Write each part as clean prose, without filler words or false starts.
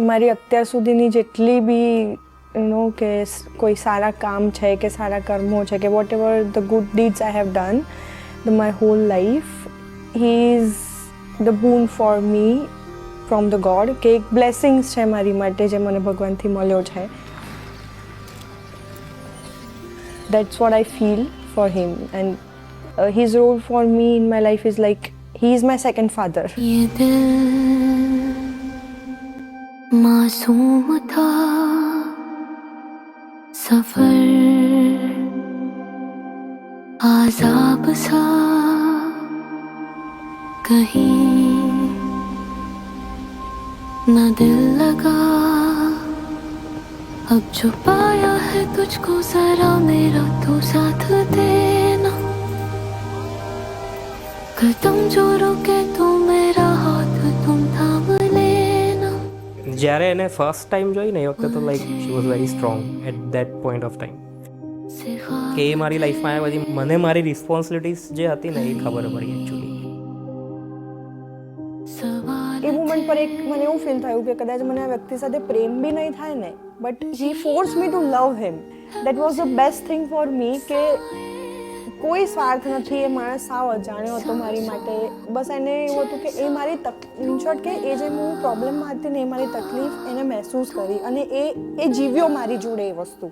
મારી અત્યાર સુધીની જેટલી બી કે કોઈ સારા કામ છે કે સારા કર્મો છે કે whatever the good deeds I have done my whole life he is the boon for me from the god કે એક બ્લેસિંગ્સ છે મારી માટે જે મને ભગવાનથી મળ્યો છે. That's what I feel for him and his role for me in my life is like he is my second father. ये दिल मासूम था सफर आजाब सा कहीं न दिल लगा अब जो पाया है तुझको जरा मेरा तो साथ देना कदम जो रुके तो मेरा हाथ तुम थाम लेना. જ્યારે એને ફર્સ્ટ ટાઈમ જોઈ ને એ વખતે તો like she was very strong at that point of time કે એ મારી લાઈફમાં આવ્યા પછી મને મારી રિસ્પોન્સિબિલિટીઝ જે હતી ને એ ખબર પડી એકચ્યુઅલી. એ મુમેન્ટ પર એક મને એવું ફીલ થયું કે કદાચ મને આ વ્યક્તિ સાથે પ્રેમ બી નહીં થાય ને but he force me to love him. That was the best thing for me કે કોઈ સ્વાર્થ નથી. એ માણસ સાવ અજાણ્યો હતો મારી માટે. બસ એને એવું હતું કે એ મારી ઇન શોર્ટ કે એ જે હું પ્રોબ્લેમમાં હતી ને એ મારી તકલીફ એને મહેસૂસ કરી અને એ જીવ્યો મારી જોડે એ વસ્તુ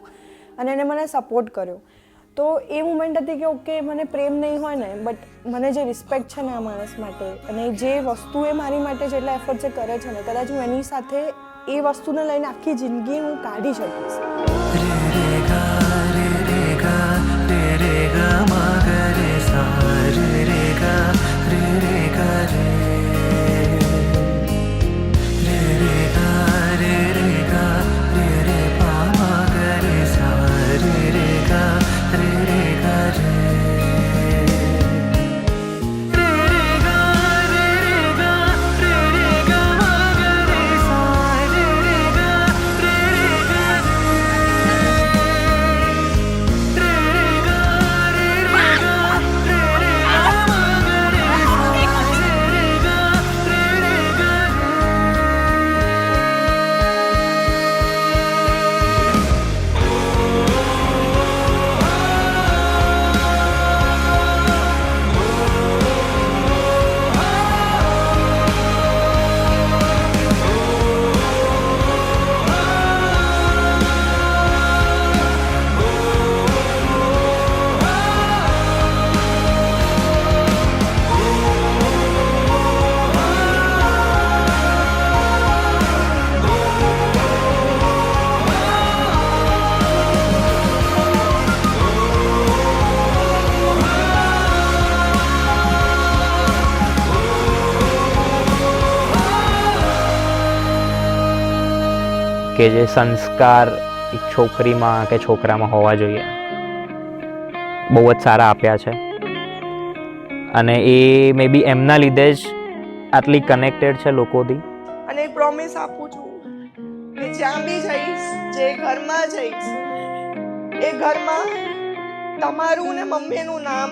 અને એને મને સપોર્ટ કર્યો. તો એ મુમેન્ટ હતી કે ઓકે મને પ્રેમ નહીં હોય ને બટ મને જે રિસ્પેક્ટ છે ને આ માણસ માટે અને જે વસ્તુ એ મારી માટે જેટલા એફર્ટ જે કરે છે ને કદાચ હું એની સાથે એ વસ્તુને લઈને આખી જિંદગી હું કાઢી શકીશ. કે જે સંસ્કાર એક છોકરીમાં કે છોકરામાં હોવા જોઈએ બહુ જ સારા આપ્યા છે અને એ મે બી એમના લીધે જ આટલી કનેક્ટેડ છે લોકોથી. અને એક પ્રોમિસ આપું છું કે જ્યાં બી જઈશ જે ઘરમાં જઈશ એ ઘરમાં તમારું ને મમ્મીનું નામ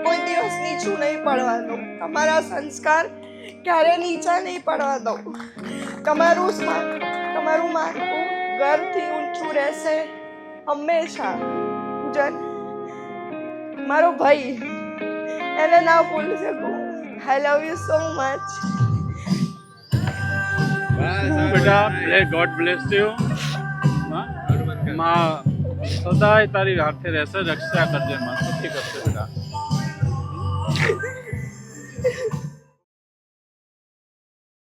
કોઈ દિવસ નીચું નહીં પડવા દઉં. તમારા સંસ્કાર ક્યારે નીચા નહીં પડવા દઉં. તમારું માથું ઘરથી ઊંચું રહેશે હંમેશા. પૂજન મારો ભાઈ એને ના ભૂલી શકું. આઈ લવ યુ સો મચ. બેટા ગોડ બ્લેસ યુ. માં સદાય તારી હાથે રહેશે, રક્ષા કરજે માં, સુખી કરશે બેટા.